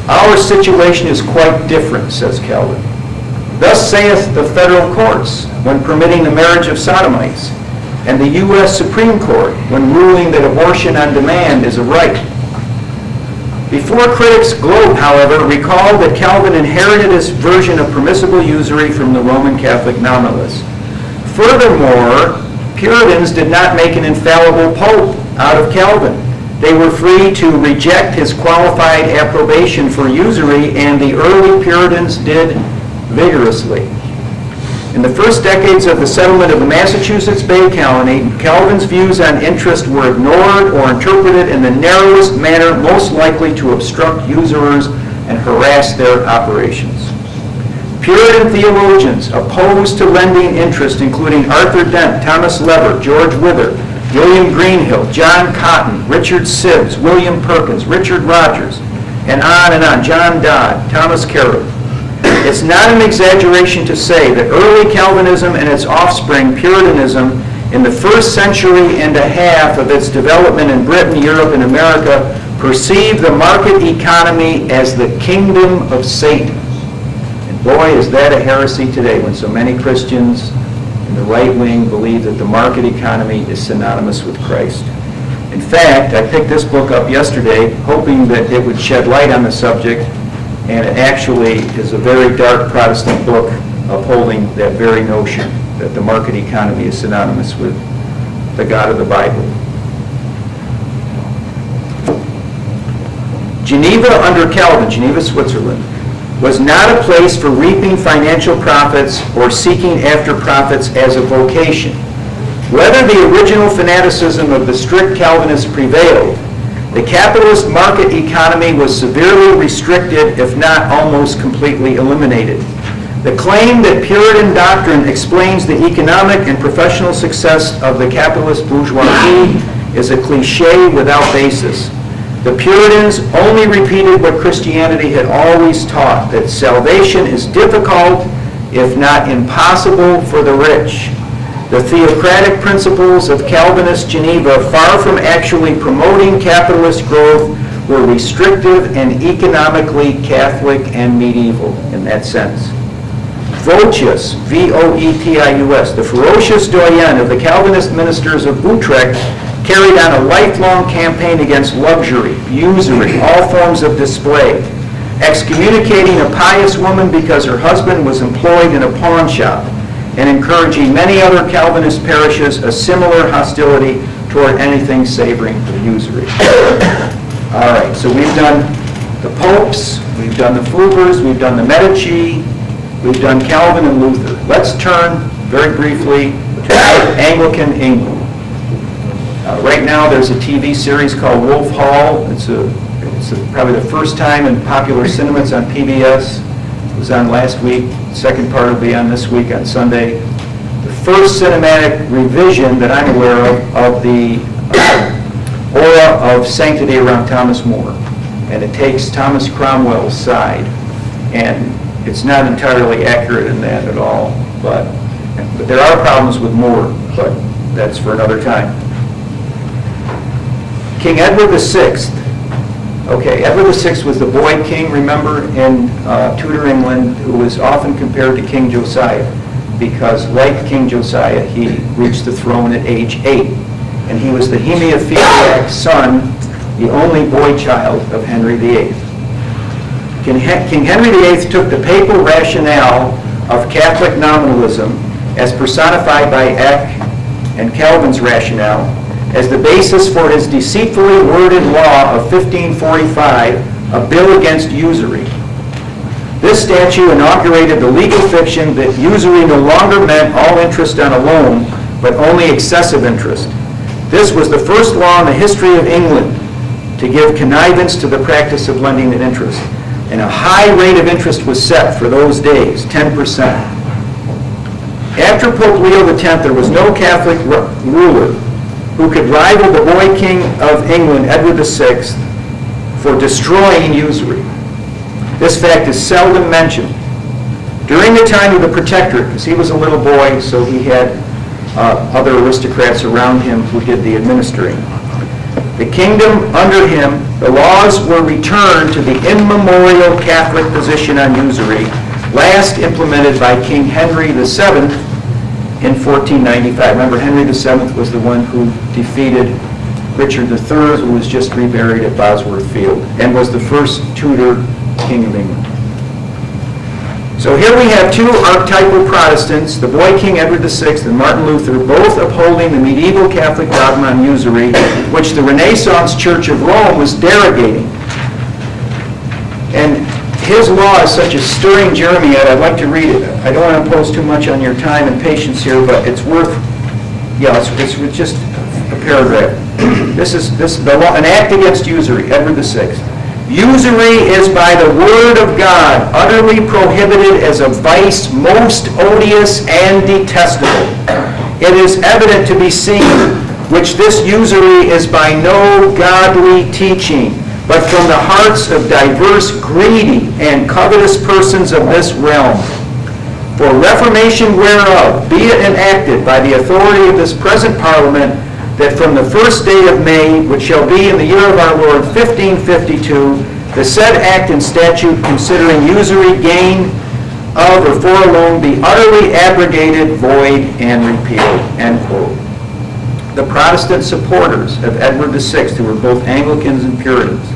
Our situation is quite different, says Calvin. Thus saith the federal courts when permitting the marriage of sodomites, and the U.S. Supreme Court when ruling that abortion on demand is a right. Before critics gloat, however, recall that Calvin inherited his version of permissible usury from the Roman Catholic nominalists. Furthermore, Puritans did not make an infallible pope out of Calvin. They were free to reject his qualified approbation for usury, and the early Puritans did vigorously. In the first decades of the settlement of the Massachusetts Bay Colony, Calvin's views on interest were ignored or interpreted in the narrowest manner most likely to obstruct usurers and harass their operations. Puritan theologians opposed to lending interest, including Arthur Dent, Thomas Lever, George Wither, William Greenhill, John Cotton, Richard Sibbes, William Perkins, Richard Rogers, and on, John Dodd, Thomas Carroll. It's not an exaggeration to say that early Calvinism and its offspring, Puritanism, in the first century and a half of its development in Britain, Europe, and America, perceived the market economy as the kingdom of Satan. And boy, is that a heresy today when so many Christians in the right wing believe that the market economy is synonymous with Christ. In fact, I picked this book up yesterday hoping that it would shed light on the subject, and it actually is a very dark Protestant book upholding that very notion that the market economy is synonymous with the God of the Bible. Geneva under Calvin, Geneva, Switzerland, was not a place for reaping financial profits or seeking after profits as a vocation. Whether the original fanaticism of the strict Calvinists prevailed, the capitalist market economy was severely restricted, if not almost completely eliminated. The claim that Puritan doctrine explains the economic and professional success of the capitalist bourgeoisie is a cliche without basis. The Puritans only repeated what Christianity had always taught, that salvation is difficult, if not impossible, for the rich. The theocratic principles of Calvinist Geneva, far from actually promoting capitalist growth, were restrictive and economically Catholic and medieval in that sense. Voetius, V-O-E-T-I-U-S, the ferocious doyen of the Calvinist ministers of Utrecht, carried on a lifelong campaign against luxury, usury, all forms of display, excommunicating a pious woman because her husband was employed in a pawn shop, and encouraging many other Calvinist parishes a similar hostility toward anything savoring of usury. All right, so we've done the popes, we've done the Fugers, we've done the Medici, we've done Calvin and Luther. Let's turn very briefly to Anglican England. Right now there's a TV series called Wolf Hall. It's probably the first time in popular cinema. It's on PBS. It was on last week. The second part will be on this week on Sunday. The first cinematic revision that I'm aware of the aura of sanctity around Thomas More. And it takes Thomas Cromwell's side. And it's not entirely accurate in that at all. But there are problems with More, but that's for another time. King Edward VI. Okay, Edward VI was the boy king, remember, in Tudor England, who was often compared to King Josiah, because like King Josiah, he reached the throne at age 8. And he was the hemophiliac son, the only boy child of Henry VIII. King Henry VIII took the papal rationale of Catholic nominalism, as personified by Eck and Calvin's rationale, as the basis for his deceitfully worded law of 1545, a bill against usury. This statute inaugurated the legal fiction that usury no longer meant all interest on a loan, but only excessive interest. This was the first law in the history of England to give connivance to the practice of lending at interest. And a high rate of interest was set for those days, 10%. After Pope Leo X, there was no Catholic ruler who could rival the boy king of England, Edward VI, for destroying usury. This fact is seldom mentioned. During the time of the Protectorate, because he was a little boy, so he had other aristocrats around him who did the administering. The kingdom under him, the laws were returned to the immemorial Catholic position on usury, last implemented by King Henry VII in 1495. Remember, Henry VII was the one who defeated Richard III, who was just reburied at Bosworth Field, and was the first Tudor King of England. So here we have two archetypal Protestants, the boy King Edward VI and Martin Luther, both upholding the medieval Catholic dogma on usury, which the Renaissance Church of Rome was derogating. And his law is such a stirring jeremiad. I'd like to read it. I don't want to impose too much on your time and patience here, but it's worth, it's just a paragraph. This is the law, an act against usury, Edward VI. Usury is by the word of God utterly prohibited as a vice most odious and detestable. It is evident to be seen which this usury is by no godly teaching, but from the hearts of diverse greedy and covetous persons of this realm. For reformation whereof, be it enacted by the authority of this present Parliament, that from the first day of May, which shall be in the year of our Lord 1552, the said act and statute considering usury gain of or for alone be utterly abrogated, void, and repealed. End quote. The Protestant supporters of Edward VI, who were both Anglicans and Puritans,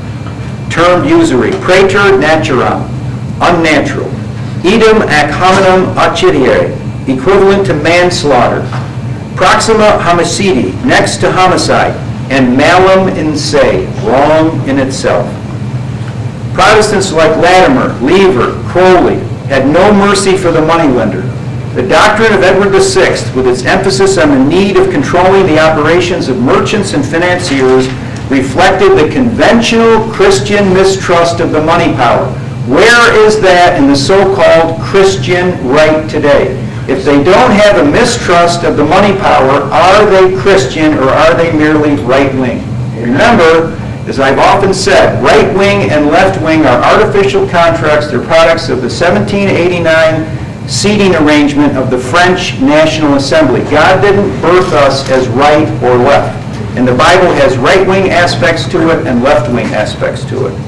termed usury praeter naturam, unnatural, idem ac hominum occidere, equivalent to manslaughter, proxima homicidi, next to homicide, and malum in se, wrong in itself. Protestants like Latimer, Lever, Crowley had no mercy for the moneylender. The doctrine of Edward VI, with its emphasis on the need of controlling the operations of merchants and financiers, reflected the conventional Christian mistrust of the money power. Where is that in the so-called Christian right today? If they don't have a mistrust of the money power, are they Christian or are they merely right-wing? Remember, as I've often said, right-wing and left-wing are artificial contracts. They're products of the 1789 seating arrangement of the French National Assembly. God didn't birth us as right or left. And the Bible has right-wing aspects to it and left-wing aspects to it.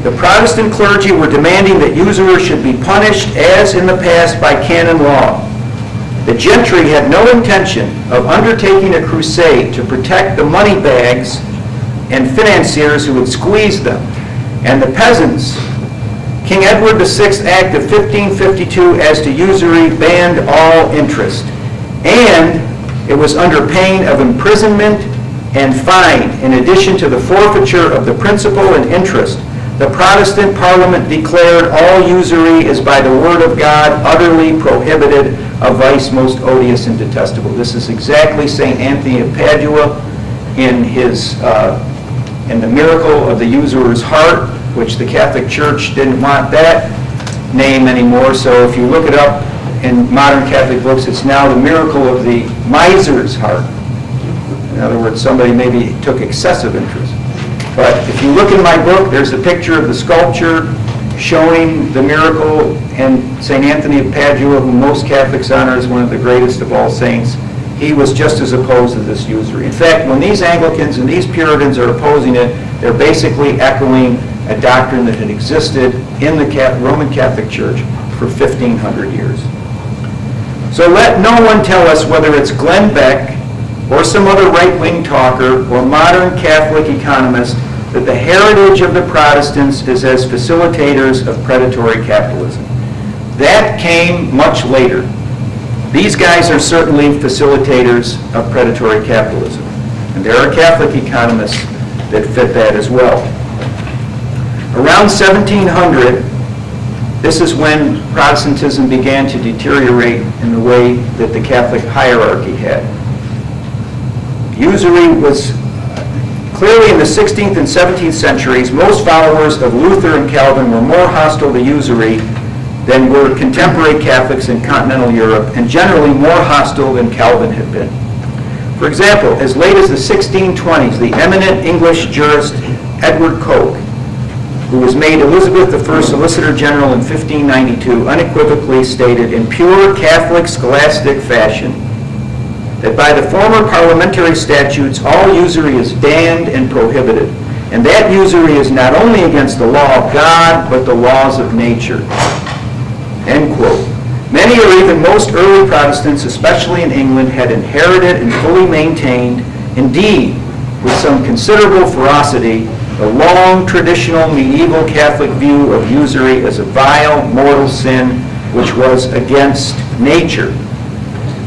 The Protestant clergy were demanding that usurers should be punished, as in the past, by canon law. The gentry had no intention of undertaking a crusade to protect the money bags and financiers who would squeeze them. And the peasants, King Edward VI Act of 1552 as to usury banned all interest. And it was under pain of imprisonment and fine, in addition to the forfeiture of the principal and interest. The Protestant Parliament declared all usury is by the word of God utterly prohibited, a vice most odious and detestable. This is exactly St. Anthony of Padua in the miracle of the usurer's heart, which the Catholic Church didn't want that name anymore. So if you look it up in modern Catholic books, it's now the miracle of the miser's heart. In other words, somebody maybe took excessive interest. But if you look in my book, there's a picture of the sculpture showing the miracle, and St. Anthony of Padua, whom most Catholics honor as one of the greatest of all saints, he was just as opposed to this usury. In fact, when these Anglicans and these Puritans are opposing it, they're basically echoing a doctrine that had existed in the Roman Catholic Church for 1,500 years. So let no one tell us whether it's Glenn Beck or some other right-wing talker or modern Catholic economist that the heritage of the Protestants is as facilitators of predatory capitalism. That came much later. These guys are certainly facilitators of predatory capitalism. And there are Catholic economists that fit that as well. Around 1700, this is when Protestantism began to deteriorate in the way that the Catholic hierarchy had. Usury was clearly in the 16th and 17th centuries. Most followers of Luther and Calvin were more hostile to usury than were contemporary Catholics in continental Europe, and generally more hostile than Calvin had been. For example, as late as the 1620s, the eminent English jurist Edward Coke, who was made Elizabeth I Solicitor General in 1592, unequivocally stated in pure Catholic scholastic fashion that by the former parliamentary statutes all usury is banned and prohibited, and that usury is not only against the law of God, but the laws of nature. End quote. Many or even most early Protestants, especially in England, had inherited and fully maintained, indeed, with some considerable ferocity, the long traditional medieval Catholic view of usury as a vile mortal sin which was against nature.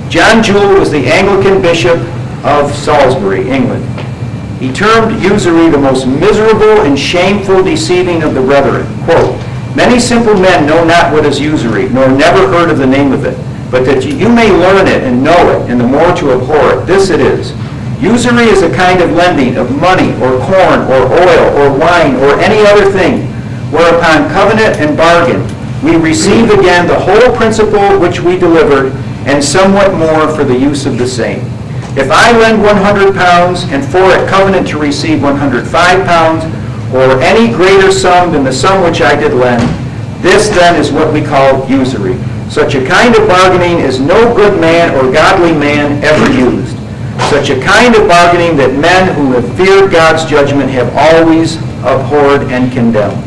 John Jewel was the Anglican bishop of Salisbury, England. He termed usury the most miserable and shameful deceiving of the brethren. Quote, "Many simple men know not what is usury, nor never heard of the name of it, but that you may learn it and know it, and the more to abhor it. This it is. Usury is a kind of lending of money or corn or oil or wine or any other thing, whereupon covenant and bargain we receive again the whole principal which we delivered, and somewhat more for the use of the same. If I lend £100 and for it covenant to receive £105, or any greater sum than the sum which I did lend, this then is what we call usury. Such a kind of bargaining is no good man or godly man ever used. Such a kind of bargaining that men who have feared God's judgment have always abhorred and condemned.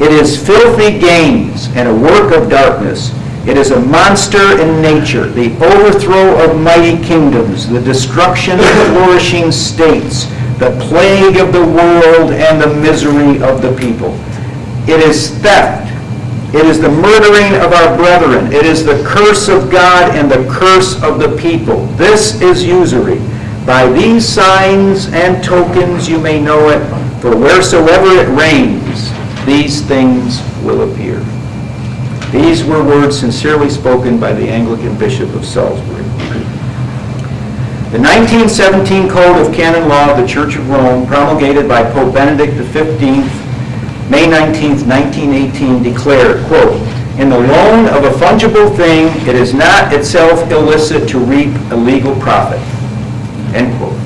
It is filthy gains and a work of darkness. It is a monster in nature, the overthrow of mighty kingdoms, the destruction of flourishing states, the plague of the world, and the misery of the people. It is theft. It is the murdering of our brethren. It is the curse of God and the curse of the people. This is usury. By these signs and tokens you may know it, for wheresoever it rains, these things will appear." These were words sincerely spoken by the Anglican Bishop of Salisbury. The 1917 Code of Canon Law of the Church of Rome, promulgated by Pope Benedict XV, May 19, 1918, declared, quote, "In the loan of a fungible thing, it is not itself illicit to reap a legal profit." End quote.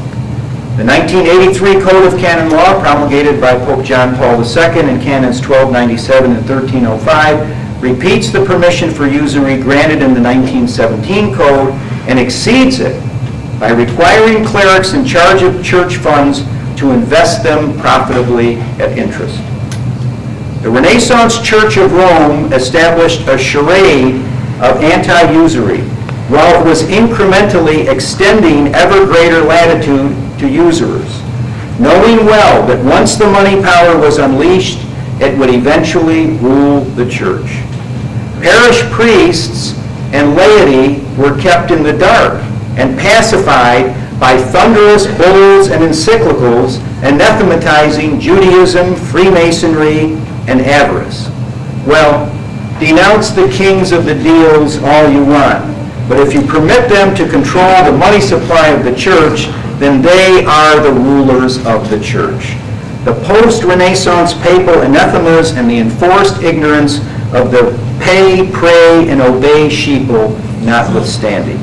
The 1983 Code of Canon Law, promulgated by Pope John Paul II in Canons 1297 and 1305, repeats the permission for usury granted in the 1917 Code and exceeds it by requiring clerics in charge of church funds to invest them profitably at interest. The Renaissance Church of Rome established a charade of anti-usury, while it was incrementally extending ever greater latitude to usurers, knowing well that once the money power was unleashed, it would eventually rule the church. Parish priests and laity were kept in the dark and pacified by thunderous bulls and encyclicals anathematizing Judaism, Freemasonry, and avarice. Well, denounce the kings of the deals all you want, but if you permit them to control the money supply of the church, then they are the rulers of the church. The post-Renaissance papal anathemas and the enforced ignorance of the pay, pray, and obey sheeple notwithstanding.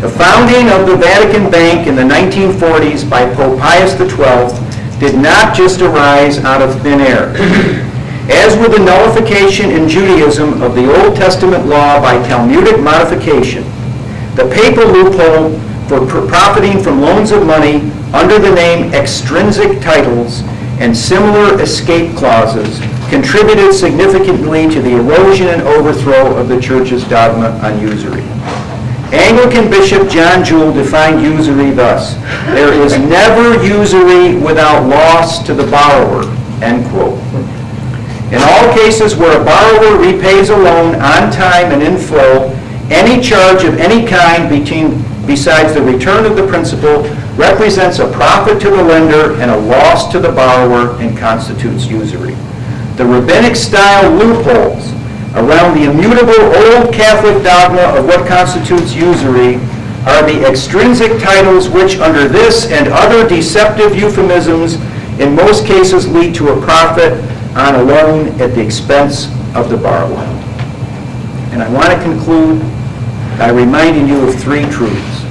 The founding of the Vatican Bank in the 1940s by Pope Pius XII did not just arise out of thin air. As with the nullification in Judaism of the Old Testament law by Talmudic modification, the papal loophole for profiting from loans of money under the name extrinsic titles and similar escape clauses contributed significantly to the erosion and overthrow of the Church's dogma on usury. Anglican Bishop John Jewel defined usury thus: "There is never usury without loss to the borrower," end quote. In all cases where a borrower repays a loan on time and in full, any charge of any kind besides the return of the principal represents a profit to the lender and a loss to the borrower and constitutes usury. The rabbinic-style loopholes around the immutable old Catholic dogma of what constitutes usury are the extrinsic titles which, under this and other deceptive euphemisms, in most cases lead to a profit on a loan at the expense of the borrower. And I want to conclude by reminding you of three truths.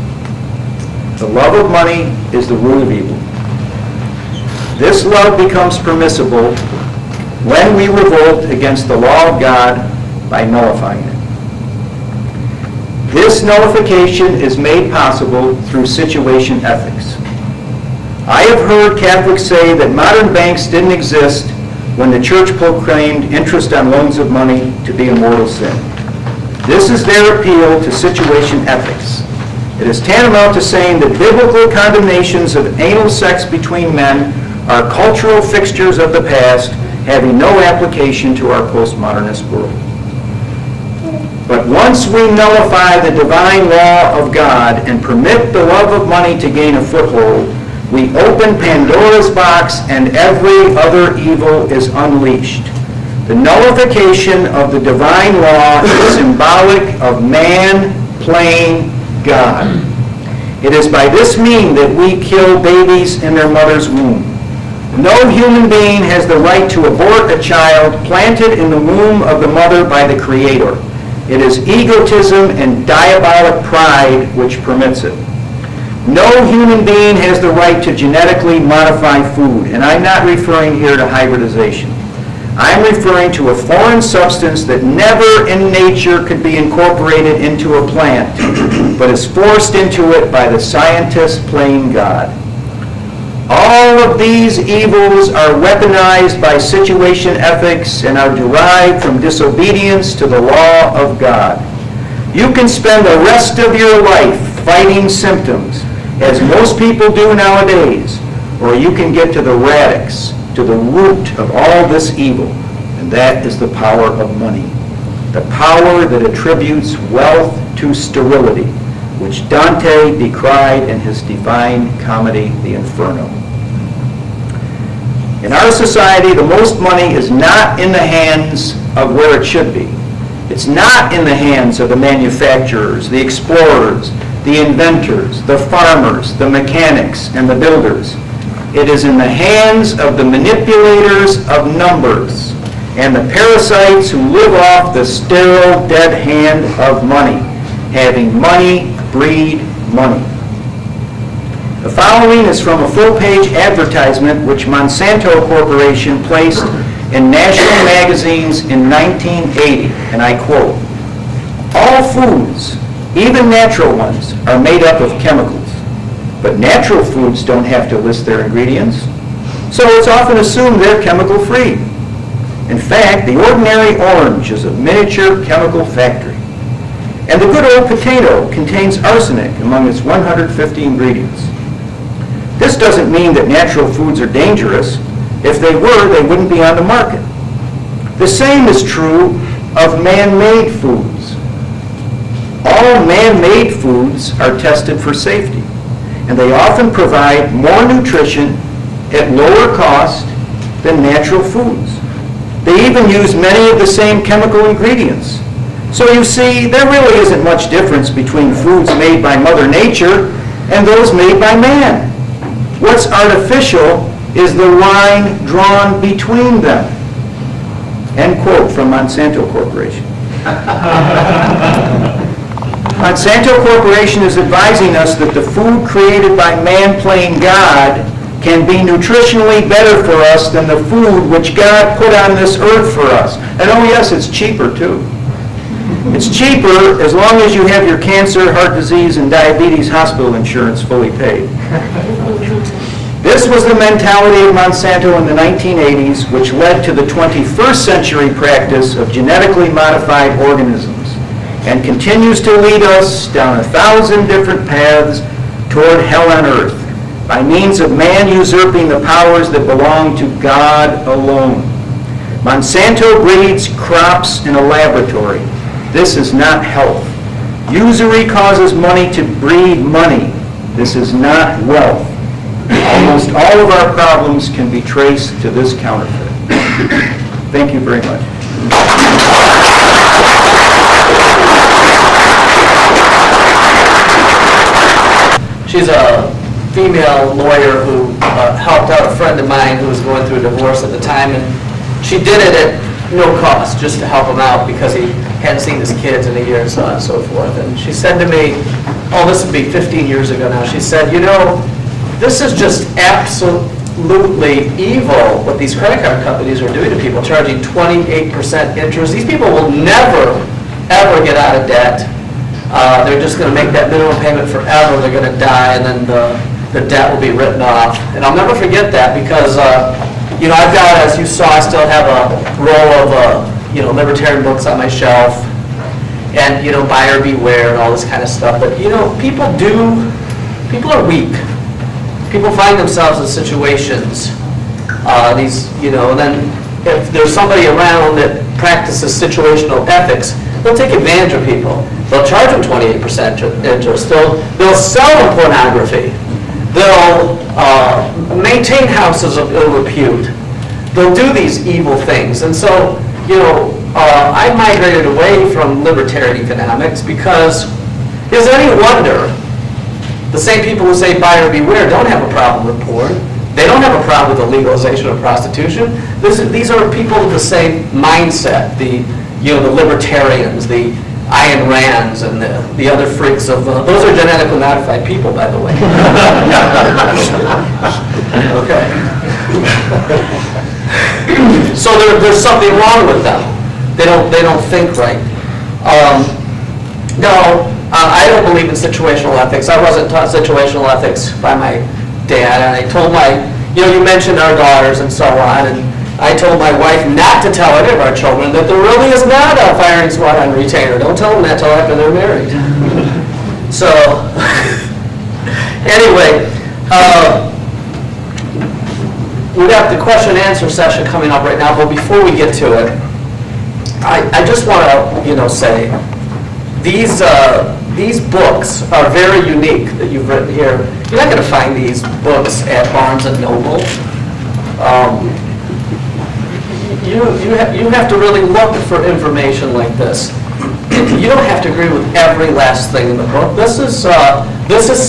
The love of money is the root of evil. This love becomes permissible when we revolt against the law of God by nullifying it. This nullification is made possible through situation ethics. I have heard Catholics say that modern banks didn't exist when the church proclaimed interest on loans of money to be a mortal sin. This is their appeal to situation ethics. It is tantamount to saying that biblical condemnations of anal sex between men are cultural fixtures of the past, having no application to our postmodernist world. But once we nullify the divine law of God and permit the love of money to gain a foothold, we open Pandora's box and every other evil is unleashed. The nullification of the divine law is symbolic of man playing God. It is by this means that we kill babies in their mother's womb. No human being has the right to abort a child planted in the womb of the mother by the Creator. It is egotism and diabolic pride which permits it. No human being has the right to genetically modify food, and I'm not referring here to hybridization. I'm referring to a foreign substance that never in nature could be incorporated into a plant, but is forced into it by the scientist playing God. All of these evils are weaponized by situation ethics and are derived from disobedience to the law of God. You can spend the rest of your life fighting symptoms, as most people do nowadays, or you can get to the radix, to the root of all this evil, and that is the power of money. The power that attributes wealth to sterility, which Dante decried in his divine comedy, The Inferno. In our society, the most money is not in the hands of where it should be. It's not in the hands of the manufacturers, the explorers, the inventors, the farmers, the mechanics, and the builders. It is in the hands of the manipulators of numbers and the parasites who live off the sterile dead hand of money, having money breed money. The following is from a full-page advertisement which Monsanto Corporation placed in national magazines in 1980, and I quote, "All foods, even natural ones, are made up of chemicals. But natural foods don't have to list their ingredients, so it's often assumed they're chemical-free. In fact, the ordinary orange is a miniature chemical factory. And the good old potato contains arsenic among its 150 ingredients. This doesn't mean that natural foods are dangerous. If they were, they wouldn't be on the market. The same is true of man-made foods. All man-made foods are tested for safety, and they often provide more nutrition at lower cost than natural foods. They even use many of the same chemical ingredients. So you see, there really isn't much difference between foods made by Mother Nature and those made by man. What's artificial is the line drawn between them." End quote from Monsanto Corporation. Monsanto Corporation is advising us that the food created by man playing God can be nutritionally better for us than the food which God put on this earth for us. And oh yes, it's cheaper too. It's cheaper as long as you have your cancer, heart disease, and diabetes hospital insurance fully paid. This was the mentality of Monsanto in the 1980s, which led to the 21st century practice of genetically modified organisms, and continues to lead us down 1,000 different paths toward hell on earth, by means of man usurping the powers that belong to God alone. Monsanto breeds crops in a laboratory. This is not health. Usury causes money to breed money. This is not wealth. Almost all of our problems can be traced to this counterfeit. Thank you very much. She's a female lawyer who helped out a friend of mine who was going through a divorce at the time, and she did it at no cost, just to help him out because he hadn't seen his kids in a year and so on and so forth. And she said to me, oh, this would be 15 years ago now, she said, you know, this is just absolutely evil what these credit card companies are doing to people, charging 28% interest. These people will never, ever get out of debt. They're just going to make that minimum payment forever. They're going to die, and then the debt will be written off. And I'll never forget that because, I've got, as you saw, I still have a roll of, libertarian books on my shelf, and, buyer beware and all this kind of stuff. But, people are weak. People find themselves in situations, and then if there's somebody around that practices situational ethics, they'll take advantage of people. They'll charge them 28% interest. They'll sell them pornography. They'll maintain houses of ill repute. They'll do these evil things. And so, I migrated away from libertarian economics because is there any wonder the same people who say buyer beware don't have a problem with porn. They don't have a problem with the legalization of prostitution. These are people with the same mindset, the libertarians, the Ayn Rands, and the other freaks of, those are genetically modified people, by the way. Okay. So there's something wrong with them. They don't think right. No, I don't believe in situational ethics. I wasn't taught situational ethics by my dad, and I told you mentioned our daughters and so on, and I told my wife not to tell any of our children that there really is not a firing squad on retainer. Don't tell them that till after they're married. So, anyway, we got the question and answer session coming up right now, but before we get to it, I just want to, say, these books are very unique that you've written here. You're not going to find these books at Barnes & Noble. You have to really look for information like this. You don't have to agree with every last thing in the book. This is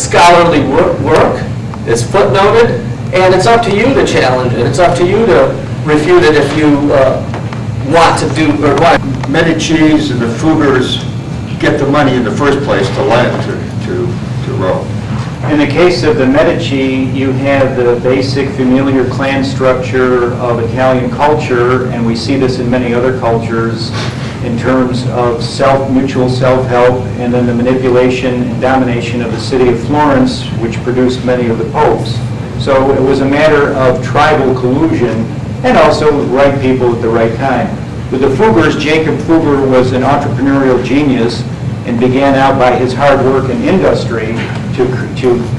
scholarly work. It's footnoted, and it's up to you to challenge it. It's up to you to refute it if you want to do or want. Medici's and the Fuggers get the money in the first place to lend to Rome. In the case of the Medici, you have the basic familiar clan structure of Italian culture, and we see this in many other cultures in terms of mutual self-help, and then the manipulation and domination of the city of Florence, which produced many of the popes. So it was a matter of tribal collusion and also the right people at the right time. With the Fuggers, Jacob Fugger was an entrepreneurial genius and began out by his hard work in industry to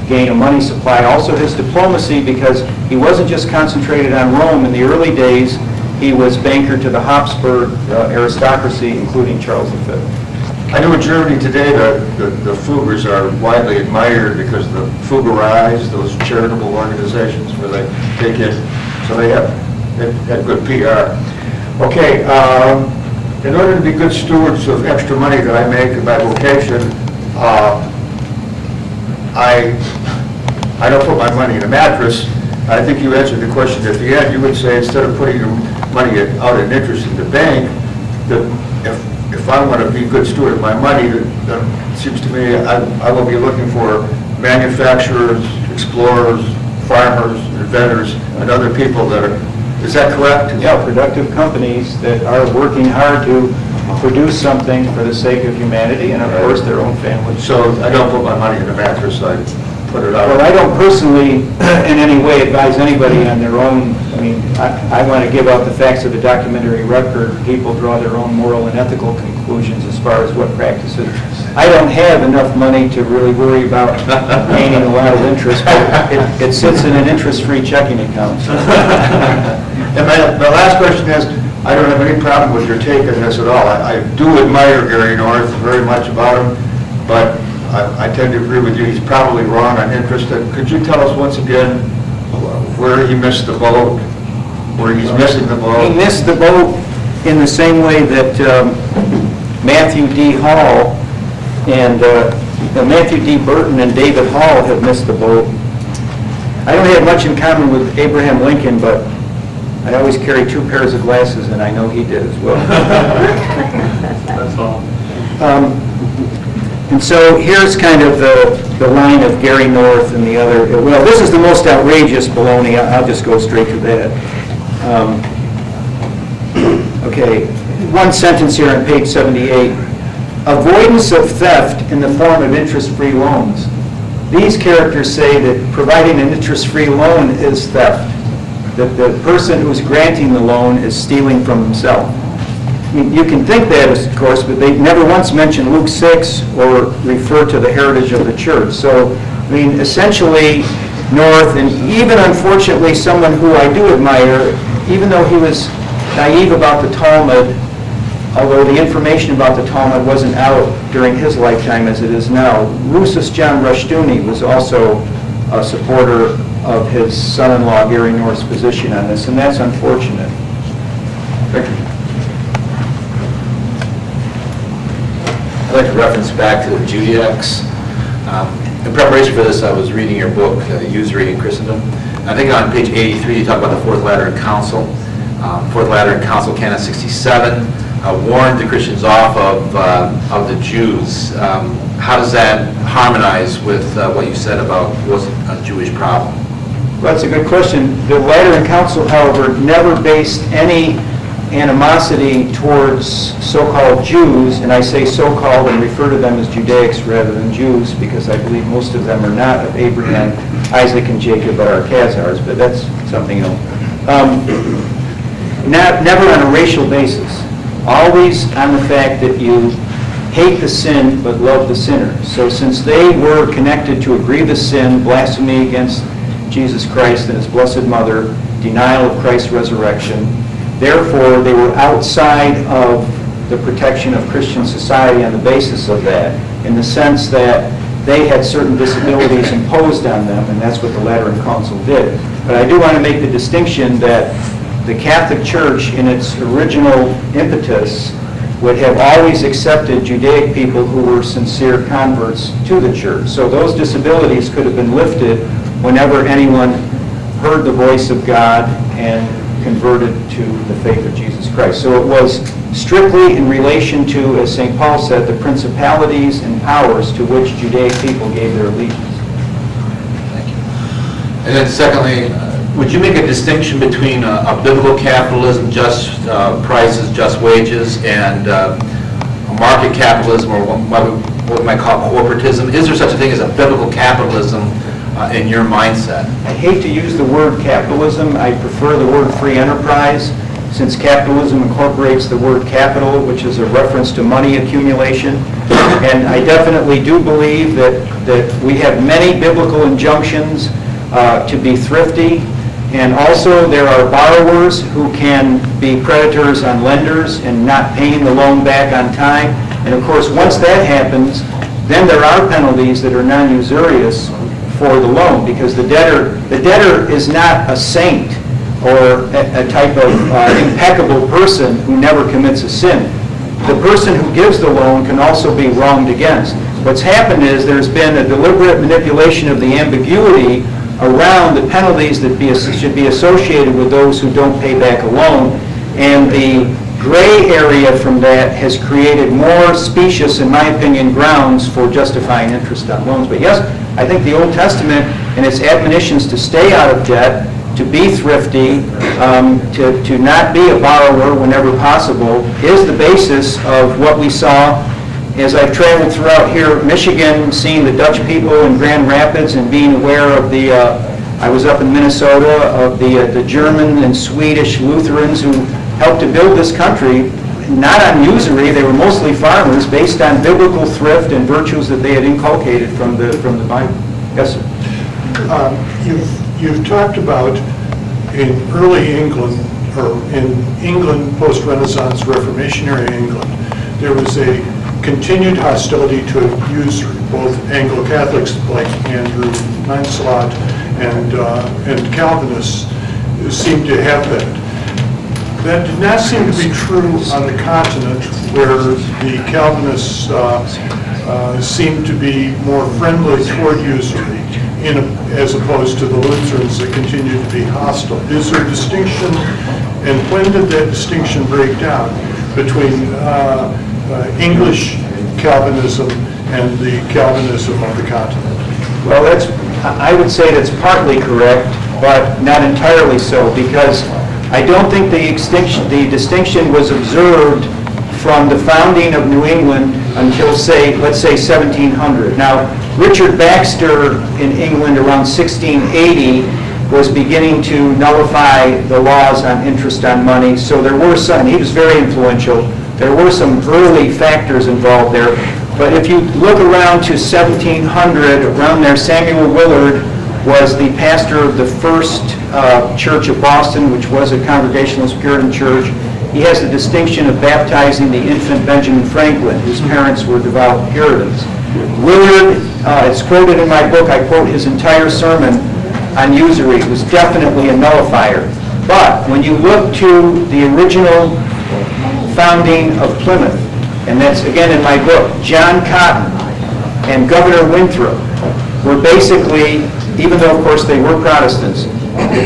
gain a money supply. Also his diplomacy, because he wasn't just concentrated on Rome. In the early days, he was banker to the Habsburg aristocracy, including Charles V. I know in Germany today the Fuggers are widely admired because of the Fuggerize, those charitable organizations where they take it, so they have good PR. Okay, in order to be good stewards of extra money that I make in my vocation, I don't put my money in a mattress. I think you answered the question at the end. You would say instead of putting your money out in interest in the bank, that if I want to be a good steward of my money, then it seems to me I will be looking for manufacturers, explorers, farmers, inventors, and other people that are. Is that correct? Yeah, productive companies that are working hard to produce something for the sake of humanity and, of course, their own families. So I don't put my money in a mattress. I put it out. Well, I don't personally in any way advise anybody on their own. I mean, I want to give out the facts of the documentary record. People draw their own moral and ethical conclusions as far as what practices. I don't have enough money to really worry about gaining a lot of interest, but it sits in an interest-free checking account. So. And my last question is, I don't have any problem with your take on this at all. I do admire Gary North very much about him, but I tend to agree with you. He's probably wrong on interest. Could you tell us once again where he missed the boat, where he's missing the boat? He missed the boat in the same way that Matthew D. Hall and Matthew D. Burton and David Hall have missed the boat. I don't have much in common with Abraham Lincoln, but I always carry 2 pairs of glasses, and I know he did as well. That's all. And so here's kind of the line of Gary North and the other. Well, this is the most outrageous baloney. I'll just go straight to that. Okay, one sentence here on page 78. avoidance of theft in the form of interest-free loans. These characters say that providing an interest-free loan is theft, that the person who's granting the loan is stealing from himself. I mean, you can think that, of course, but they never once mention Luke 6 or refer to the heritage of the church. So, I mean, essentially, North, and even unfortunately someone who I do admire, even though he was naive about the Talmud, although the information about the Talmud wasn't out during his lifetime as it is now, Rousas John Rushdoony was also a supporter of his son-in-law Gary North's position on this, and that's unfortunate. Thank you. I'd like to reference back to the Judaics. In preparation for this, I was reading your book, Usury in Christendom. I think on page 83, you talk about the Fourth Lateran Council. Fourth Lateran Council, Canon 67, warned the Christians off of the Jews. How does that harmonize with what you said about was it a Jewish problem? Well, that's a good question. The Lateran Council, however, never based any animosity towards so-called Jews, and I say so-called and refer to them as Judaics rather than Jews, because I believe most of them are not of Abraham, Isaac, and Jacob, but are Khazars, but that's something else. Never on a racial basis. Always on the fact that you hate the sin but love the sinner. So since they were connected to a grievous sin, blasphemy against Jesus Christ and his blessed mother, denial of Christ's resurrection, therefore, they were outside of the protection of Christian society on the basis of that, in the sense that they had certain disabilities imposed on them, and that's what the Lateran Council did. But I do want to make the distinction that the Catholic Church, in its original impetus, would have always accepted Judaic people who were sincere converts to the Church. So those disabilities could have been lifted whenever anyone heard the voice of God and converted to the faith of Jesus Christ. So it was strictly in relation to, as St. Paul said, the principalities and powers to which Judaic people gave their allegiance. Thank you. And then secondly, would you make a distinction between a biblical capitalism, just prices, just wages, and a market capitalism, or what we might call corporatism? Is there such a thing as a biblical capitalism in your mindset? I hate to use the word capitalism. I prefer the word free enterprise, since capitalism incorporates the word capital, which is a reference to money accumulation. And I definitely do believe that we have many biblical injunctions to be thrifty. And also there are borrowers who can be predators on lenders and not paying the loan back on time. And of course, once that happens, then there are penalties that are non-usurious for the loan, because the debtor is not a saint or a type of impeccable person who never commits a sin. The person who gives the loan can also be wronged against. What's happened is there's been a deliberate manipulation of the ambiguity around the penalties that should be associated with those who don't pay back a loan, and the gray area from that has created more specious, in my opinion, grounds for justifying interest on loans. But yes, I think the Old Testament and its admonitions to stay out of debt, to be thrifty, to not be a borrower whenever possible, is the basis of what we saw as I've traveled throughout here, Michigan, seeing the Dutch people in Grand Rapids and being aware of I was up in Minnesota, of the German and Swedish Lutherans who helped to build this country, not on usury. They were mostly farmers based on biblical thrift and virtues that they had inculcated from the Bible. Yes, sir. You've talked about in early England, or in England post-Renaissance Reformationary England, there was a continued hostility to usury. Both Anglo-Catholics like Andrew Lancelot and Calvinists seemed to have that. That did not seem to be true on the continent, where the Calvinists seemed to be more friendly toward usury, as opposed to the Lutherans that continued to be hostile. Is there a distinction, and when did that distinction break down between English Calvinism and the Calvinism of the continent? Well, I would say that's partly correct, but not entirely so, because I don't think the distinction was observed from the founding of New England until, say, let's say 1700. Now, Richard Baxter in England around 1680 was beginning to nullify the laws on interest on money, so there were some, he was very influential, there were some early factors involved there, but if you look around to 1700, around there, Samuel Willard was the pastor of the First Church of Boston, which was a Congregationalist Puritan church. He has the distinction of baptizing the infant Benjamin Franklin, whose parents were devout Puritans. Willard, it's quoted in my book, I quote his entire sermon on usury, was definitely a nullifier. But when you look to the original founding of Plymouth, and that's again in my book, John Cotton and Governor Winthrop were basically, even though of course they were Protestants,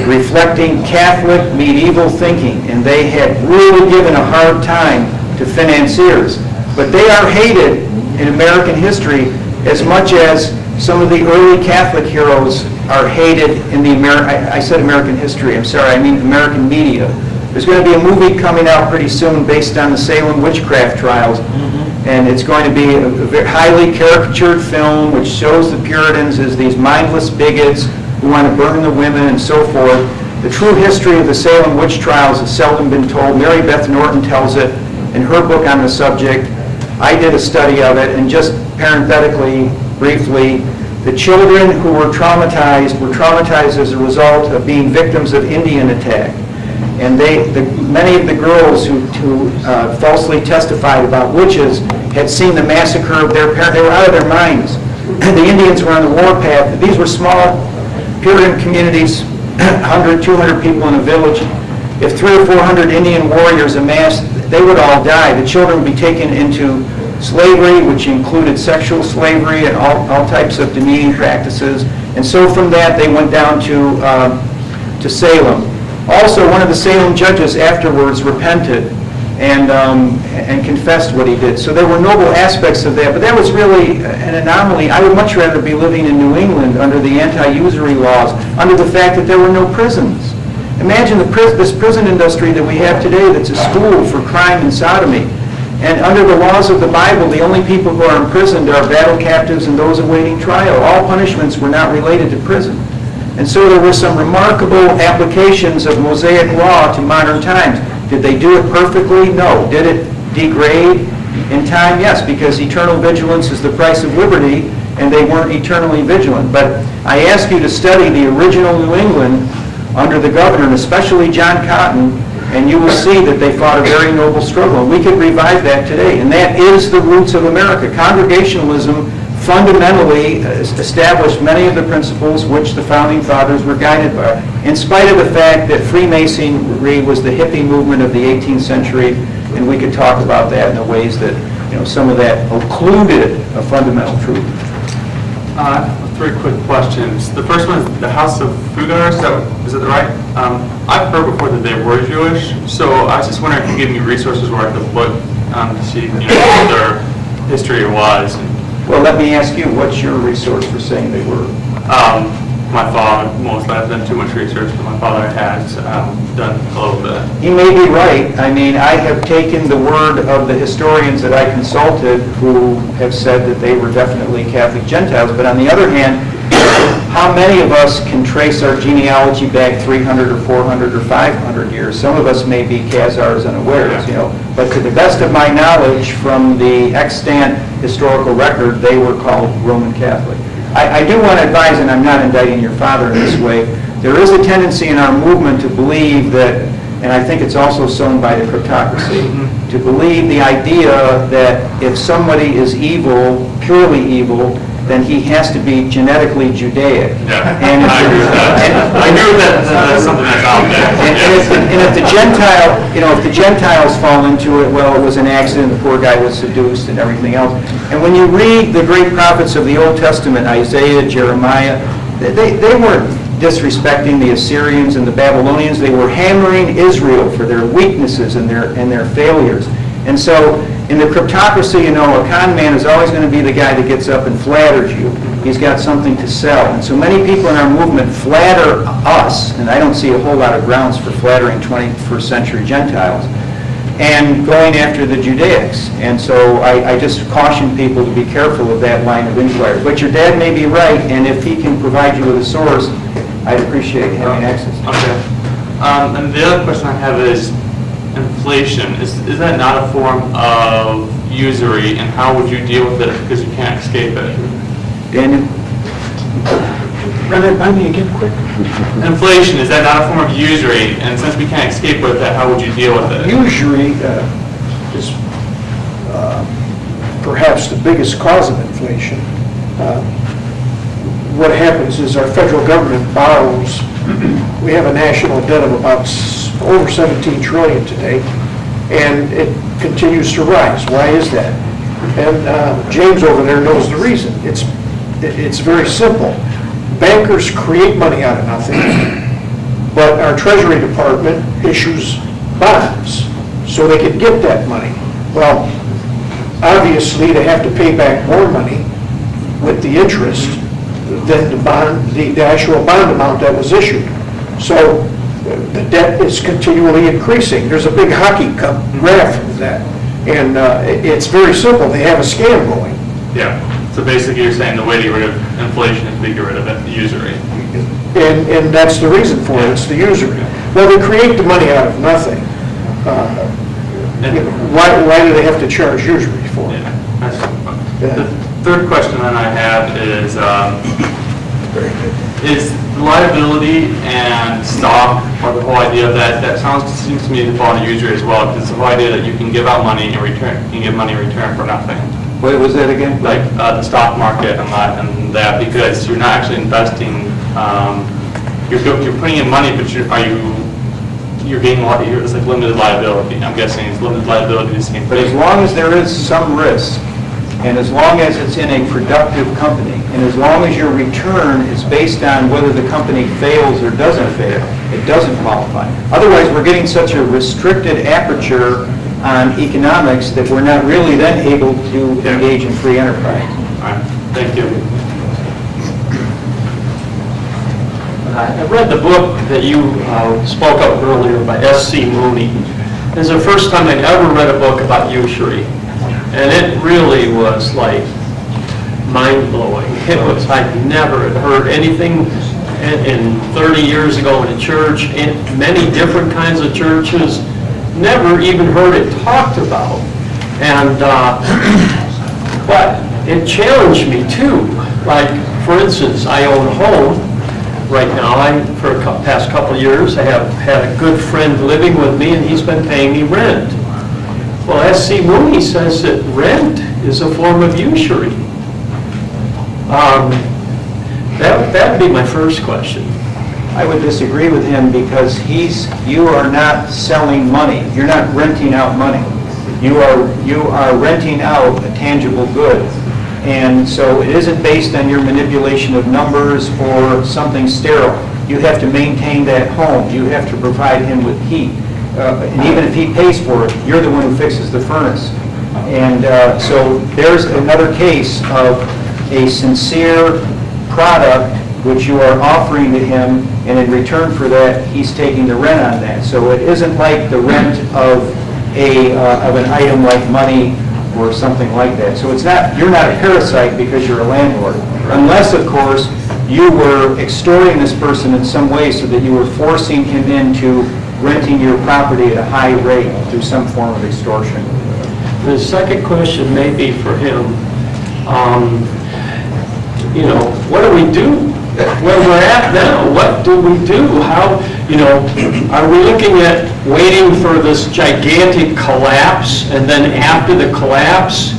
reflecting Catholic medieval thinking, and they had really given a hard time to financiers. But they are hated in American history as much as some of the early Catholic heroes are hated in the I said American history, I'm sorry, I mean American media. There's going to be a movie coming out pretty soon based on the Salem witchcraft trials, and it's going to be a very highly caricatured film which shows the Puritans as these mindless bigots who want to burn the women and so forth. The true history of the Salem witch trials has seldom been told. Mary Beth Norton tells it in her book on the subject. I did a study of it, and just parenthetically, briefly, the children who were traumatized as a result of being victims of Indian attack. And many of the girls who falsely testified about witches had seen the massacre of their parents. They were out of their minds. The Indians were on the warpath. These were small Puritan communities, 100, 200 people in a village. If 300 or 400 Indian warriors amassed, they would all die. The children would be taken into slavery, which included sexual slavery and all types of demeaning practices. And so from that, they went down to Salem. Also, one of the Salem judges afterwards repented and confessed what he did. So there were noble aspects of that, but that was really an anomaly. I would much rather be living in New England under the anti-usury laws, under the fact that there were no prisons. Imagine this prison industry that we have today that's a school for crime and sodomy. And under the laws of the Bible, the only people who are imprisoned are battle captives and those awaiting trial. All punishments were not related to prison. And so there were some remarkable applications of Mosaic law to modern times. Did they do it perfectly? No. Did it degrade in time? Yes, because eternal vigilance is the price of liberty, and they weren't eternally vigilant. But I ask you to study the original New England under the governor, and especially John Cotton, and you will see that they fought a very noble struggle. And we could revive that today, and that is the roots of America. Congregationalism fundamentally established many of the principles which the Founding Fathers were guided by, in spite of the fact that Freemasonry was the hippie movement of the 18th century, and we could talk about that in the ways that, some of that occluded a fundamental truth. Three quick questions. The first one is the House of Fugars, is that right? I've heard before that they were Jewish, so I was just wondering if you could give me resources where I could look to see what their history was. Well, let me ask you, what's your resource for saying they were? My father, mostly. I've done too much research, but my father has done a little bit. He may be right. I mean, I have taken the word of the historians that I consulted who have said that they were definitely Catholic Gentiles, but on the other hand, how many of us can trace our genealogy back 300 or 400 or 500 years? Some of us may be Khazars unawares, but to the best of my knowledge from the extant historical record, they were called Roman Catholic. I do want to advise, and I'm not indicting your father in this way, there is a tendency in our movement to believe that, and I think it's also sown by the cryptocracy, to believe the idea that if somebody is evil, purely evil, then he has to be genetically Judaic. Yeah, and I agree with that. I agree with that. That's something that's out there. And if the Gentiles fall into it, well, it was an accident, the poor guy was seduced and everything else. And when you read the great prophets of the Old Testament, Isaiah, Jeremiah, they weren't disrespecting the Assyrians and the Babylonians. They were hammering Israel for their weaknesses and their failures. And so in the cryptocracy, a con man is always going to be the guy that gets up and flatters you. He's got something to sell. And so many people in our movement flatter us, and I don't see a whole lot of grounds for flattering 21st century Gentiles. and going after the Judaics. And so I just caution people to be careful of that line of inquiry. But your dad may be right, and if he can provide you with a source, I'd appreciate having access. Okay. And the other question I have is inflation. Is that not a form of usury, and how would you deal with it because you can't escape it? Daniel? Run that by me again, quick. Inflation, is that not a form of usury? And since we can't escape with that, how would you deal with it? Usury is perhaps the biggest cause of inflation. What happens is our federal government borrows. We have a national debt of about over 17 trillion today, and it continues to rise. Why is that? And James over there knows the reason. It's very simple. Bankers create money out of nothing, but our Treasury Department issues bonds so they can get that money. Well, obviously, they have to pay back more money with the interest than the actual bond amount that was issued. So the debt is continually increasing. There's a big hockey graph of that. And it's very simple. They have a scam going. Yeah. So basically, you're saying the way to get rid of inflation is to get rid of it, the usury. And that's the reason for it. It's the usury. Well, they create the money out of nothing. Why do they have to charge usury for it? The third question that I have is liability and stock, or the whole idea of that seems to me to fall into usury as well, because it's the whole idea that you can give out money and you get money in return for nothing. What was that again? Like the stock market and that, because you're not actually investing, you're putting in money, but you're getting it's like limited liability. I'm guessing it's limited liability the same But as thing. long as there is some risk, and as long as it's in a productive company, and as long as your return is based on whether the company fails or doesn't fail, it doesn't qualify. Otherwise, we're getting such a restricted aperture on economics that we're not really then able to engage in free enterprise. All right, thank you. I read the book that you spoke of earlier by S.C. Mooney. It's the first time I'd ever read a book about usury. And it really was like mind-blowing. It was, I'd never heard anything in 30 years ago in a church, in many different kinds of churches, never even heard it talked about. And, but it challenged me too. Like, for instance, I own a home right now. For the past couple of years, I have had a good friend living with me, and he's been paying me rent. Well, S.C. Mooney says that rent is a form of usury. That would be my first question. I would disagree with him because you are not selling money. You're not renting out money. You are renting out a tangible good. And so it isn't based on your manipulation of numbers or something sterile. You have to maintain that home. You have to provide him with heat. And even if he pays for it, you're the one who fixes the furnace. And so there's another case of a sincere product which you are offering to him, and in return for that, he's taking the rent on that. So it isn't like the rent of an item like money or something like that. So it's not, you're not a parasite because you're a landlord. Unless, of course, you were extorting this person in some way so that you were forcing him into renting your property at a high rate through some form of extortion. The second question may be for him. What do we do? Where we're at now, what do we do? How, are we looking at waiting for this gigantic collapse, and then after the collapse,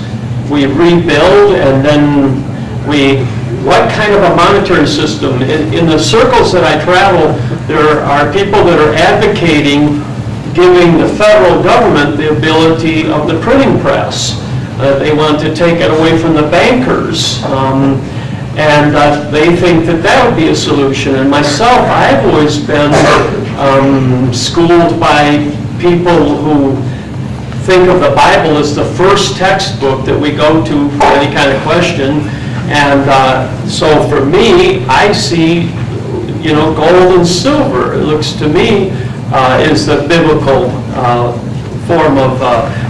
we rebuild, and then what kind of a monetary system? In the circles that I travel, there are people that are advocating giving the federal government the ability of the printing press. They want to take it away from the bankers. And they think that would be a solution. And myself, I've always been schooled by people who think of the Bible as the first textbook that we go to for any kind of question. And so for me, I see, gold and silver. It looks to me is the biblical form of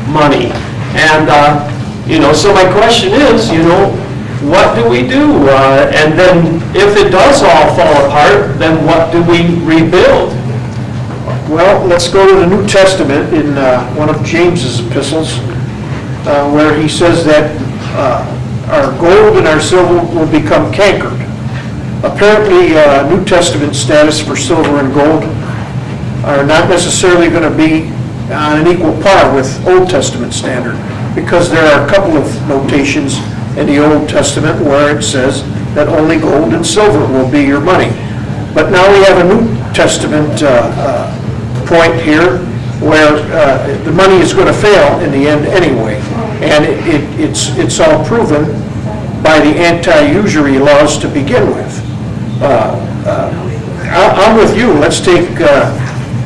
money. And, so my question is, what do we do? And then if it does all fall apart, then what do we rebuild? Well, let's go to the New Testament in one of James's epistles, where he says that our gold and our silver will become cankered. Apparently, New Testament status for silver and gold are not necessarily going to be on an equal par with Old Testament standard, because there are a couple of notations in the Old Testament where it says that only gold and silver will be your money. But now we have a New Testament point here where the money is going to fail in the end anyway. And it's all proven by the anti-usury laws to begin with. I'm with you. Let's take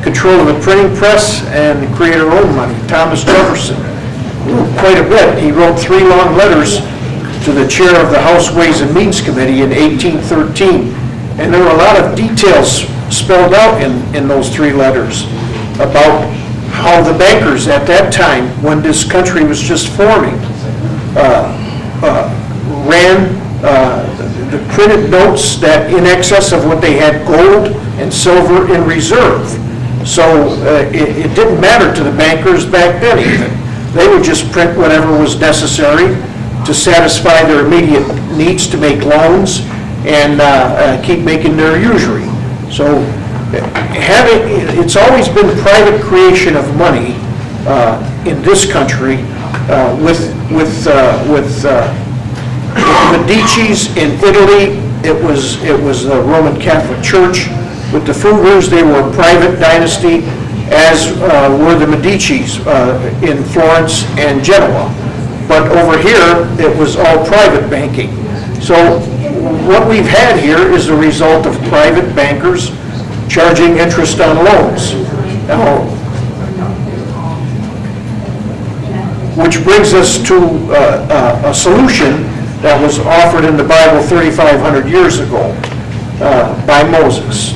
control of the printing press and create our own money. Thomas Jefferson wrote quite a bit. He wrote 3 long letters to the chair of the House Ways and Means Committee in 1813. And there were a lot of details spelled out in those 3 letters about how the bankers at that time, when this country was just forming, ran the printed notes that in excess of what they had gold and silver in reserve. So it didn't matter to the bankers back then even. They would just print whatever was necessary to satisfy their immediate needs to make loans and keep making their usury. So it's always been private creation of money in this country with the Medicis in Italy. It was the Roman Catholic Church. With the Fugars, they were a private dynasty, as were the Medicis in Florence and Genoa. But over here, it was all private banking. So what we've had here is a result of private bankers charging interest on loans. Now, which brings us to a solution that was offered in the Bible 3,500 years ago by Moses.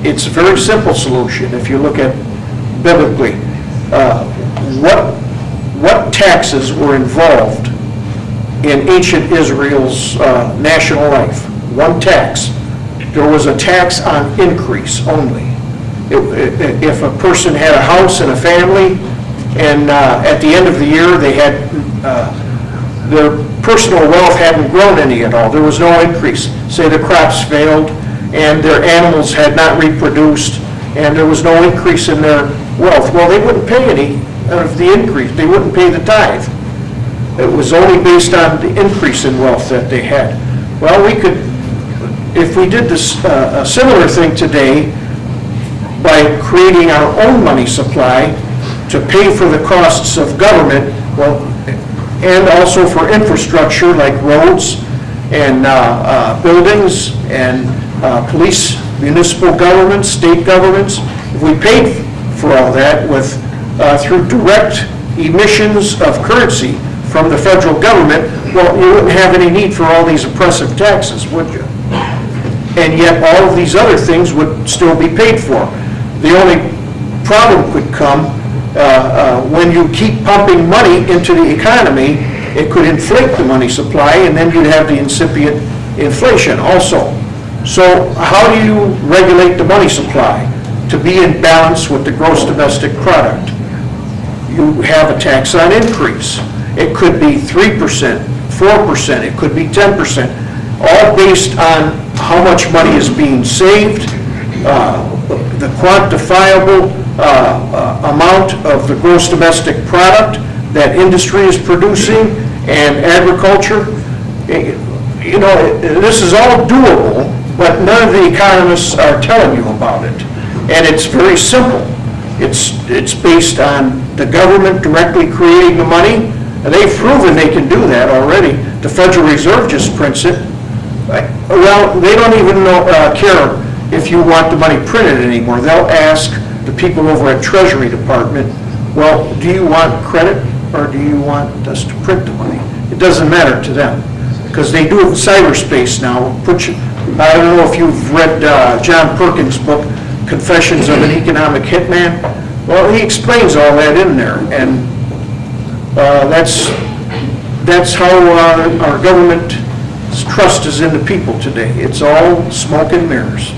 It's a very simple solution if you look at biblically. What taxes were involved in ancient Israel's national life? One tax. There was a tax on increase only. If a person had a house and a family, and at the end of the year they had their personal wealth hadn't grown any at all. There was no increase. Say the crops failed and their animals had not reproduced and there was no increase in their wealth. Well, they wouldn't pay any of the increase. They wouldn't pay the tithe. It was only based on the increase in wealth that they had. Well, we could, if we did this a similar thing today by creating our own money supply to pay for the costs of government, well, and also for infrastructure like roads and buildings and police, municipal governments, state governments. If we paid for all that with through direct emissions of currency from the federal government, well, you wouldn't have any need for all these oppressive taxes, would you? And yet all of these other things would still be paid for. The only problem could come when you keep pumping money into the economy. It could inflate the money supply, and then you'd have the incipient inflation also. So how do you regulate the money supply to be in balance with the gross domestic product? You have a tax on increase. It could be 3%, 4%, it could be 10%, all based on how much money is being saved, the quantifiable amount of the gross domestic product that industry is producing and agriculture. You know, this is all doable, but none of the economists are telling you about it. And it's very simple. It's based on the government directly creating the money, and they've proven they can do that already. The Federal Reserve just prints it. Well, they don't even care if you want the money printed anymore. They'll ask the people over at Treasury Department, well, do you want credit or do you want us to print the money? It doesn't matter to them because they do it in cyberspace now. I don't know if you've read John Perkins' book, Confessions of an Economic Hitman. Well, he explains all that in there, and that's how our government's trust is in the people today. It's all smoke and mirrors.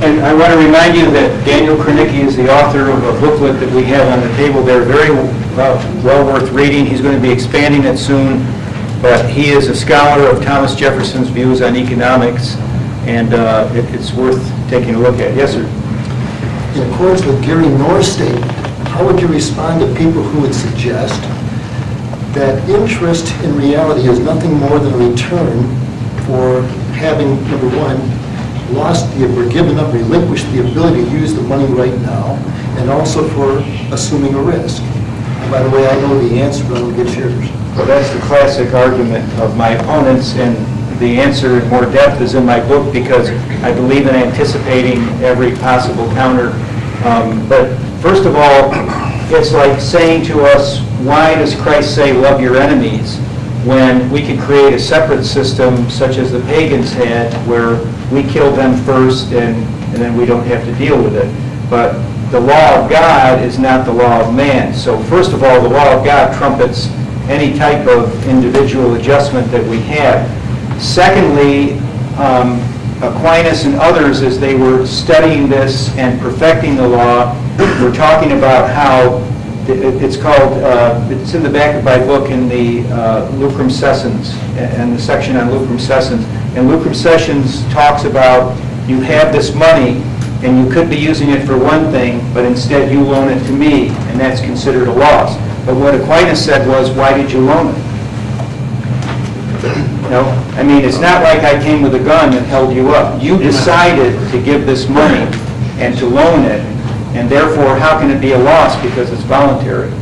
And I want to remind you that Daniel Kranicki is the author of a booklet that we have on the table there, very well worth reading. He's going to be expanding it soon, but he is a scholar of Thomas Jefferson's views on economics, and it's worth taking a look at. Yes, sir? In accordance with Gary Norr's statement, how would you respond to people who would suggest that interest in reality is nothing more than a return for having, number one, lost or given up, relinquished the ability to use the money right now, and also for assuming a risk? And by the way, I know the answer, but I'll get yours. Well, that's the classic argument of my opponents, and the answer in more depth is in my book because I believe in anticipating every possible counter. But first of all, it's like saying to us, why does Christ say love your enemies when we could create a separate system such as the pagans had where we kill them first and then we don't have to deal with it. But the law of God is not the law of man. So first of all, the law of God trumpets any type of individual adjustment that we have. Secondly, Aquinas and others, as they were studying this and perfecting the law, were talking about how it's called, it's in the back of my book in the Lucrum Sessens, and the section on Lucrum Sessens. And Lucrum Sessens talks about you have this money and you could be using it for one thing, but instead you loan it to me, and that's considered a loss. But what Aquinas said was, why did you loan it? No, I mean, it's not like I came with a gun and held you up. You decided to give this money and to loan it, and therefore, how can it be a loss because it's voluntary?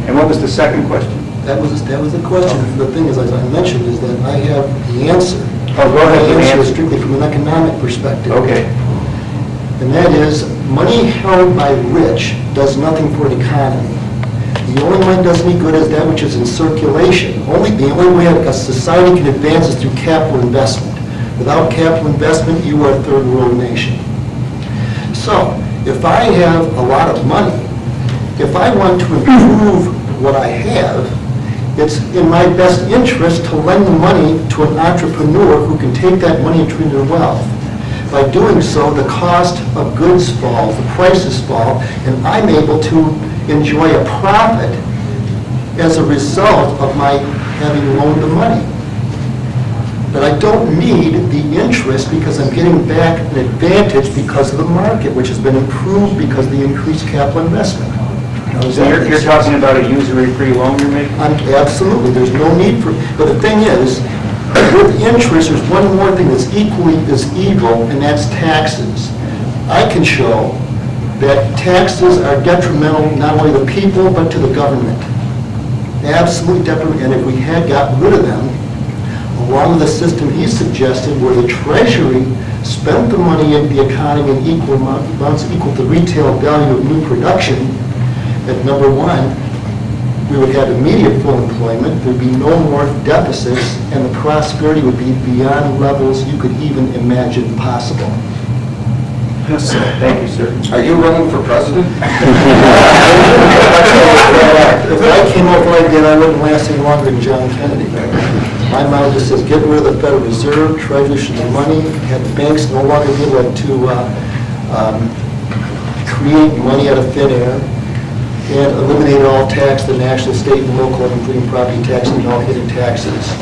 And what was the second question? That was the question. The thing is, as I mentioned, is that I have the answer. Oh, go ahead. The answer is strictly from an economic perspective. Okay. And that is, money held by rich does nothing for an economy. The only one that does any good is that which is in circulation. The only way a society can advance is through capital investment. Without capital investment, you are a third world nation. So, if I have a lot of money, if I want to improve what I have, it's in my best interest to lend the money to an entrepreneur who can take that money and turn it into wealth. By doing so, the cost of goods falls, the prices fall, and I'm able to enjoy a profit as a result of my having loaned the money. But I don't need the interest because I'm getting back an advantage because of the market, which has been improved because of the increased capital investment. So you're talking about a usury-free loan you're making? Absolutely, there's no need for, but the thing is, with interest, there's one more thing that's equally as evil, and that's taxes. I can show that taxes are detrimental not only to the people, but to the government. Absolutely detrimental, and if we had gotten rid of them, along with the system he suggested, where the Treasury spent the money in the economy in equal amounts equal to the retail value of new production, at number one, we would have immediate full employment, there'd be no more deficits, and the prosperity would be beyond levels you could even imagine possible. Thank you, sir. Are you running for president? If I came up like that, I wouldn't last any longer than John Kennedy. My motto just says, get rid of the Federal Reserve, Treasury should be money, have banks no longer be able to create money out of thin air, and eliminate all tax, the national, state, and local, including property tax and all hidden taxes.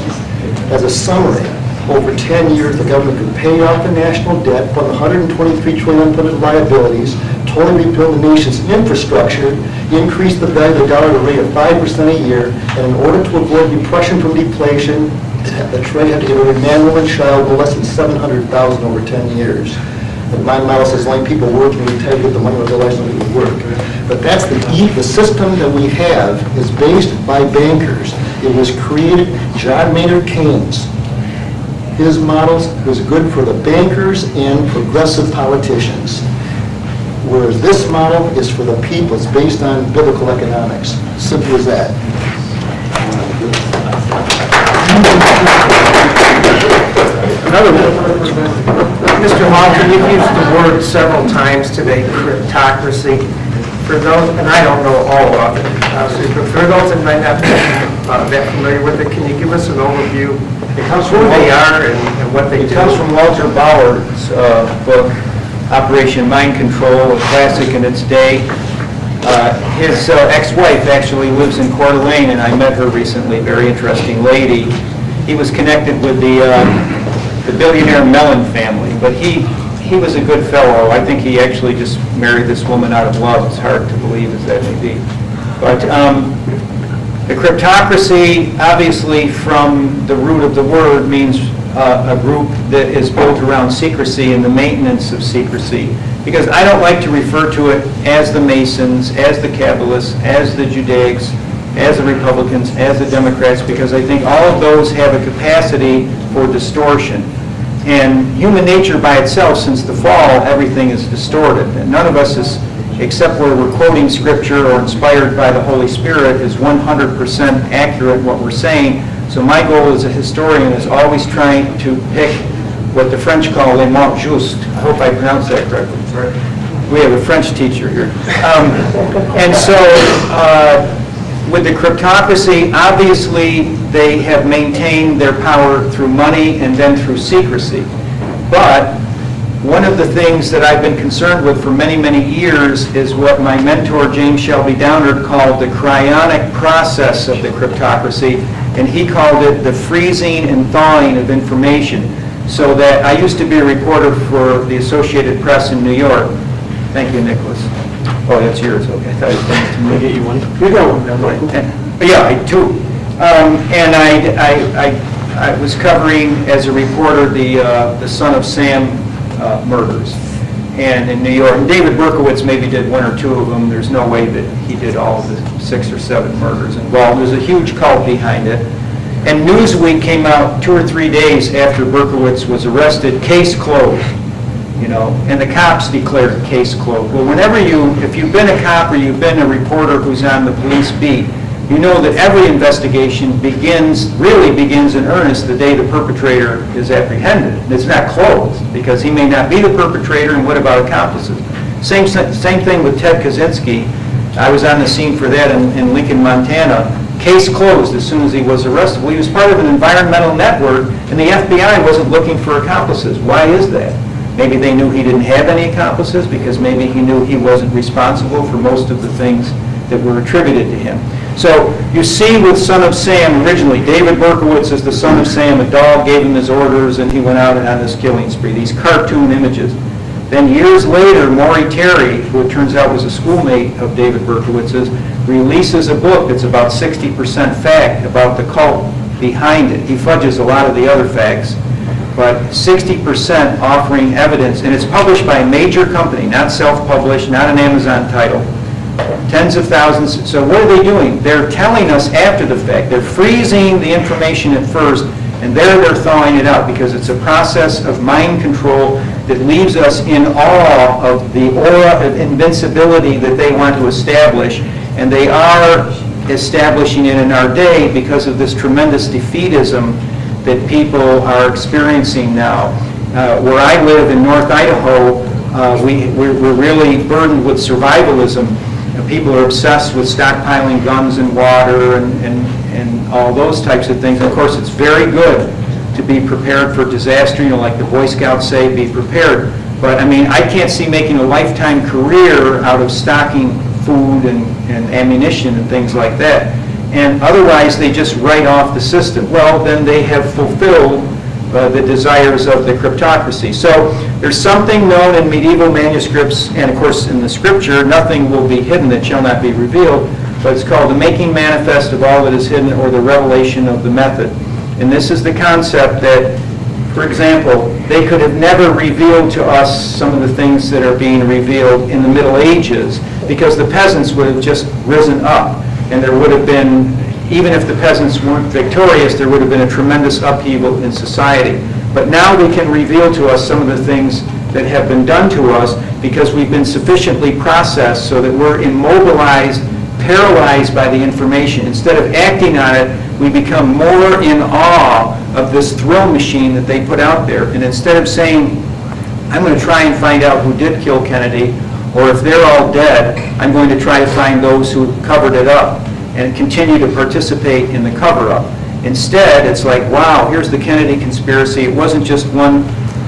As a summary, over 10 years, the government could pay off the national debt, fund 123 trillion unfunded liabilities, totally rebuild the nation's infrastructure, increase the value of the dollar at a rate of 5% a year, and in order to avoid depression from deflation, the Treasury had to give every man, woman, child no less than $700,000 over 10 years. And my model says only people working and tell you the money, otherwise nobody would work. But that's the system that we have is based by bankers. It was created, John Maynard Keynes. His models was good for the bankers and progressive politicians. Whereas this model is for the people. It's based on biblical economics. Simple as that. Another one. Mr. Halton, you've used the word several times today, cryptocracy. For those, and I don't know all of it, obviously, but for those that might not be that familiar with it, can you give us an overview of who they are and what they do? It comes from Walter Bauer's book, Operation Mind Control, a classic in its day. His ex-wife actually lives in Coeur d'Alene, and I met her recently, very interesting lady. He was connected with the billionaire Mellon family, but he was a good fellow. I think he actually just married this woman out of love. It's hard to believe as that may be. But the cryptocracy, obviously from the root of the word, means a group that is built around secrecy and the maintenance of secrecy. Because I don't like to refer to it as the Masons, as the Kabbalists, as the Judaics, as the Republicans, as the Democrats, because I think all of those have a capacity for distortion. And human nature by itself, since the fall, everything is distorted. And none of us is, except where we're quoting Scripture or inspired by the Holy Spirit, is 100% accurate what we're saying. So my goal as a historian is always trying to pick what the French call les mots justes. I hope I pronounced that correctly. We have a French teacher here. And so with the cryptocracy, obviously they have maintained their power through money and then through secrecy. But one of the things that I've been concerned with for many, many years is what my mentor, James Shelby Downard, called the cryonic process of the cryptocracy, and he called it the freezing and thawing of information. So that I used to be a reporter for the Associated Press in New York. Thank you, Nicholas. Oh, that's yours. Okay, I thought it was to me. Get you one. You got one. Yeah, I do. And I was covering as a reporter the Son of Sam murders, and in New York. And David Berkowitz maybe did one or two of them. There's no way that he did all of the 6 or 7 murders involved. There's a huge cult behind it. And Newsweek came out 2 or 3 days after Berkowitz was arrested, case closed, you know, and the cops declared case closed. Well, if you've been a cop or you've been a reporter who's on the police beat, you know that every investigation really begins in earnest the day the perpetrator is apprehended. And it's not closed, because he may not be the perpetrator, and what about accomplices? Same thing with Ted Kaczynski. I was on the scene for that in Lincoln, Montana. Case closed as soon as he was arrested. Well, he was part of an environmental network, and the FBI wasn't looking for accomplices. Why is that? Maybe they knew he didn't have any accomplices, because maybe he knew he wasn't responsible for most of the things that were attributed to him. So you see with Son of Sam, originally, David Berkowitz is the Son of Sam. A dog gave him his orders, and he went out on this killing spree, these cartoon images. Then years later, Maury Terry, who it turns out was a schoolmate of David Berkowitz's, releases a book that's about 60% fact about the cult behind it. He fudges a lot of the other facts, but 60% offering evidence, and it's published by a major company, not self-published, not an Amazon title. Tens of thousands. So what are they doing? They're telling us after the fact. They're freezing the information at first, and they're thawing it out, because it's a process of mind control that leaves us in awe of the aura of invincibility that they want to establish. And they are establishing it in our day because of this tremendous defeatism that people are experiencing now. Where I live in North Idaho, we're really burdened with survivalism. People are obsessed with stockpiling guns and water and all those types of things. Of course, it's very good to be prepared for disaster, like the Boy Scouts say, be prepared. But I mean, I can't see making a lifetime career out of stocking food and ammunition and things like that. And otherwise, they just write off the system. Well, then they have fulfilled the desires of the cryptocracy. So there's something known in medieval manuscripts, and of course in the Scripture, nothing will be hidden that shall not be revealed, but it's called the making manifest of all that is hidden, or the revelation of the method. And this is the concept that, for example, they could have never revealed to us some of the things that are being revealed in the Middle Ages, because the peasants would have just risen up, and there would have been, even if the peasants weren't victorious, there would have been a tremendous upheaval in society. But now they can reveal to us some of the things that have been done to us, because we've been sufficiently processed so that we're immobilized, paralyzed by the information. Instead of acting on it, we become more in awe of this thrill machine that they put out there. And instead of saying, I'm going to try and find out who did kill Kennedy, or if they're all dead, I'm going to try to find those who covered it up and continue to participate in the cover-up. Instead, it's like, wow, here's the Kennedy conspiracy. It wasn't just one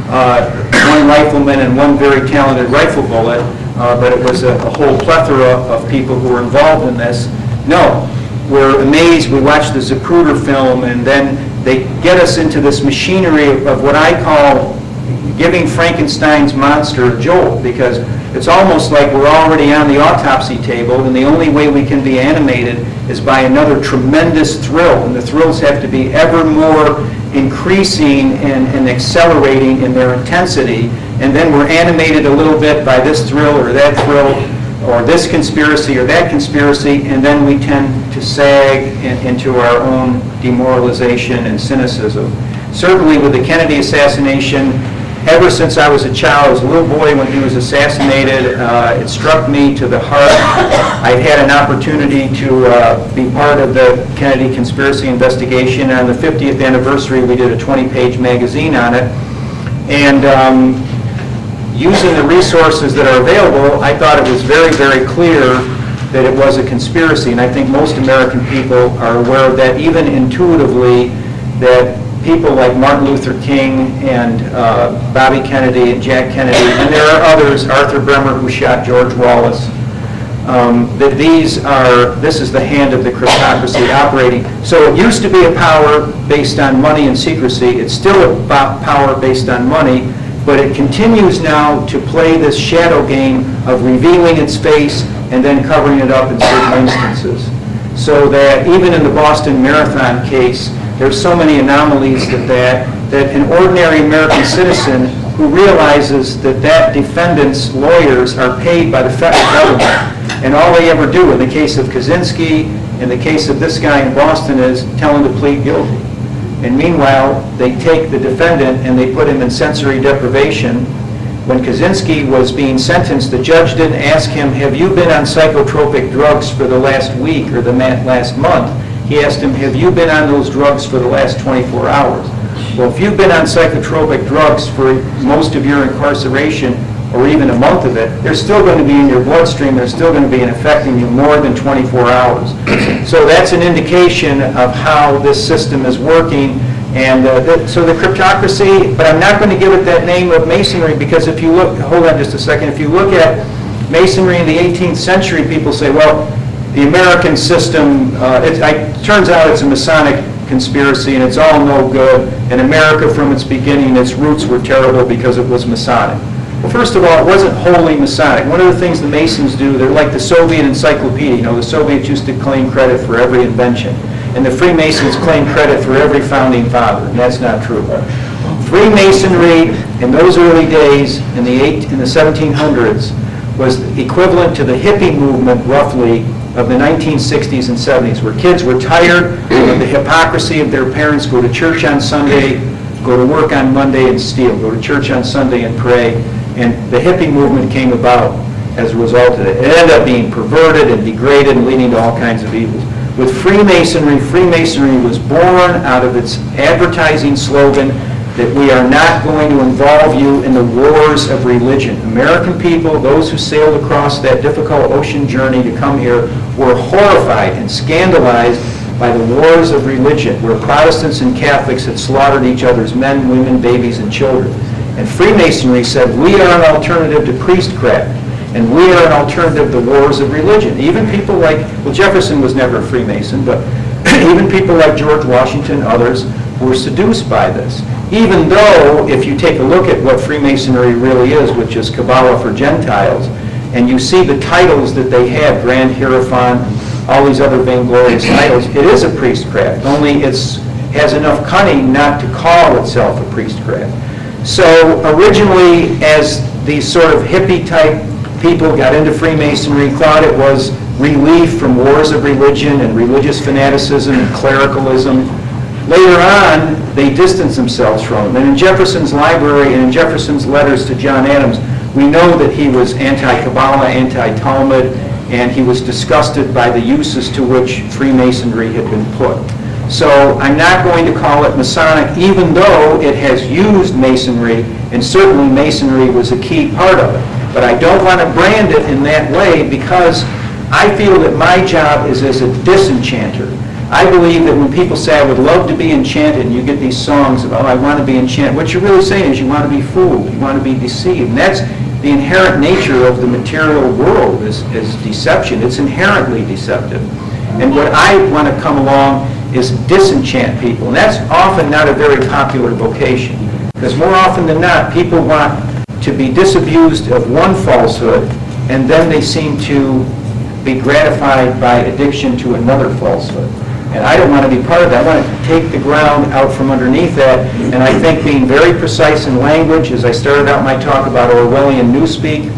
rifleman and one very talented rifle bullet, but it was a whole plethora of people who were involved in this. No, we're amazed. We watch the Zapruder film, and then they get us into this machinery of what I call giving Frankenstein's monster a jolt, because it's almost like we're already on the autopsy table, and the only way we can be animated is by another tremendous thrill, and the thrills have to be ever more increasing and accelerating in their intensity, and then we're animated a little bit by this thrill or that thrill, or this conspiracy or that conspiracy, and then we tend to sag into our own demoralization and cynicism. Certainly with the Kennedy assassination, ever since I was a child, I was a little boy when he was assassinated, it struck me to the heart. I've had an opportunity to be part of the Kennedy conspiracy investigation. On the 50th anniversary, we did a 20-page magazine on it. And using the resources that are available, I thought it was very, very clear that it was a conspiracy. And I think most American people are aware of that, even intuitively, that people like Martin Luther King and Bobby Kennedy and Jack Kennedy, and there are others, Arthur Bremer, who shot George Wallace, that this is the hand of the cryptocracy operating. So it used to be a power based on money and secrecy. It's still a power based on money, but it continues now to play this shadow game of revealing its face and then covering it up in certain instances. So that even in the Boston Marathon case, there's so many anomalies that an ordinary American citizen who realizes that defendant's lawyers are paid by the federal government, and all they ever do in the case of Kaczynski, in the case of this guy in Boston, is tell him to plead guilty. And meanwhile, they take the defendant and they put him in sensory deprivation. When Kaczynski was being sentenced, the judge didn't ask him, have you been on psychotropic drugs for the last week or the last month? He asked him, have you been on those drugs for the last 24 hours? Well, if you've been on psychotropic drugs for most of your incarceration, or even a month of it, they're still going to be in your bloodstream, they're still going to be affecting you more than 24 hours. So that's an indication of how this system is working. And so the cryptocracy, but I'm not going to give it that name of masonry, because if you look, hold on just a second, if you look at masonry in the 18th century, people say, well, the American system, it turns out it's a Masonic conspiracy and it's all no good, and America from its beginning, its roots were terrible because it was Masonic. Well, first of all, it wasn't wholly Masonic. One of the things the Masons do, they're like the Soviet encyclopedia. You know, the Soviets used to claim credit for every invention, and the Freemasons claim credit for every founding father, and that's not true. Freemasonry in those early days, in the 1700s, was equivalent to the hippie movement, roughly, of the 1960s and 70s, where kids were tired of the hypocrisy of their parents, go to church on Sunday, go to work on Monday and steal, go to church on Sunday and pray, and the hippie movement came about as a result of it. It ended up being perverted and degraded and leading to all kinds of evils. With Freemasonry, Freemasonry was born out of its advertising slogan that we are not going to involve you in the wars of religion. American people, those who sailed across that difficult ocean journey to come here, were horrified and scandalized by the wars of religion, where Protestants and Catholics had slaughtered each other's men, women, babies, and children. And Freemasonry said, we are an alternative to priestcraft, and we are an alternative to wars of religion. Even people like, well, Jefferson was never a Freemason, but even people like George Washington, others, were seduced by this. Even though, if you take a look at what Freemasonry really is, which is Kabbalah for Gentiles, and you see the titles that they have, Grand Hierophant, all these other vainglorious titles, it is a priestcraft, only it has enough cunning not to call itself a priestcraft. So originally, as these sort of hippie-type people got into Freemasonry, thought it was relief from wars of religion and religious fanaticism and clericalism. Later on, they distanced themselves from them. And in Jefferson's library and in Jefferson's letters to John Adams, we know that he was anti-Kabbalah, anti-Talmud, and he was disgusted by the uses to which Freemasonry had been put. So I'm not going to call it Masonic, even though it has used Masonry, and certainly Masonry was a key part of it. But I don't want to brand it in that way because I feel that my job is as a disenchanter. I believe that when people say, I would love to be enchanted, and you get these songs about, oh, I want to be enchanted, what you're really saying is you want to be fooled, you want to be deceived. And that's the inherent nature of the material world is deception. It's inherently deceptive. And what I want to come along is disenchant people. And that's often not a very popular vocation. Because more often than not, people want to be disabused of one falsehood, and then they seem to be gratified by addiction to another falsehood. And I don't want to be part of that. I want to take the ground out from underneath that. And I think being very precise in language, as I started out my talk about Orwellian newspeak,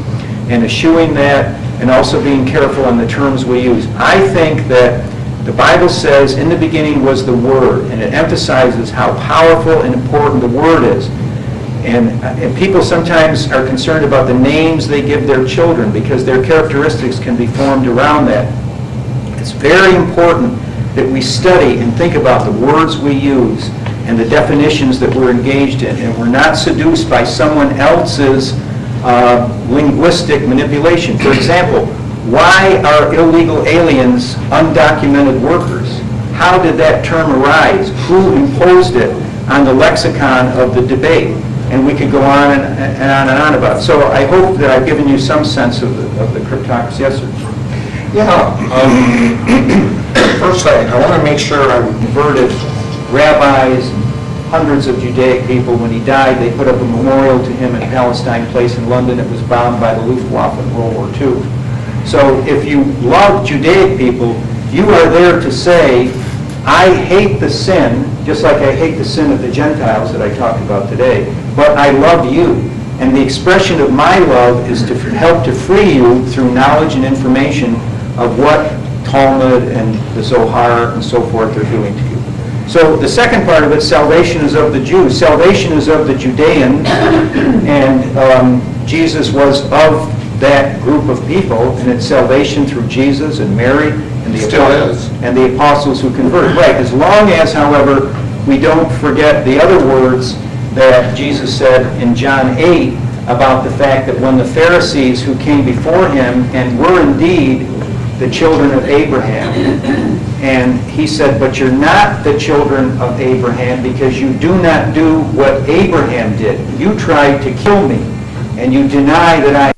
and eschewing that, and also being careful on the terms we use. I think that the Bible says, in the beginning was the Word, and it emphasizes how powerful and important the Word is. And people sometimes are concerned about the names they give their children because their characteristics can be formed around that. It's very important that we study and think about the words we use and the definitions that we're engaged in, and we're not seduced by someone else's linguistic manipulation. For example, why are illegal aliens undocumented workers? How did that term arise? Who imposed it on the lexicon of the debate? And we could go on and on about it. So I hope that I've given you some sense of the cryptocracy. Yes, sir? First, I want to make sure I'm Converted rabbis, hundreds of Judaic people. When he died, they put up a memorial to him in Palestine Place in London. It was bombed by the Luftwaffe in World War II. So if you love Judaic people, you are there to say, I hate the sin, just like I hate the sin of the Gentiles that I talked about today, but I love you. And the expression of my love is to help to free you through knowledge and information of what Talmud and the Zohar and so forth are doing to you. So the second part of it, salvation is of the Jews. Salvation is of the Judeans, and Jesus was of that group of people, and it's salvation through Jesus and Mary and the apostles who converted. Right, as long as, however, we don't forget the other words that Jesus said in John 8 about the fact that when the Pharisees who came before him and were indeed the children of Abraham, and he said, but you're not the children of Abraham because you do not do what Abraham did. You tried to kill me, and you deny that I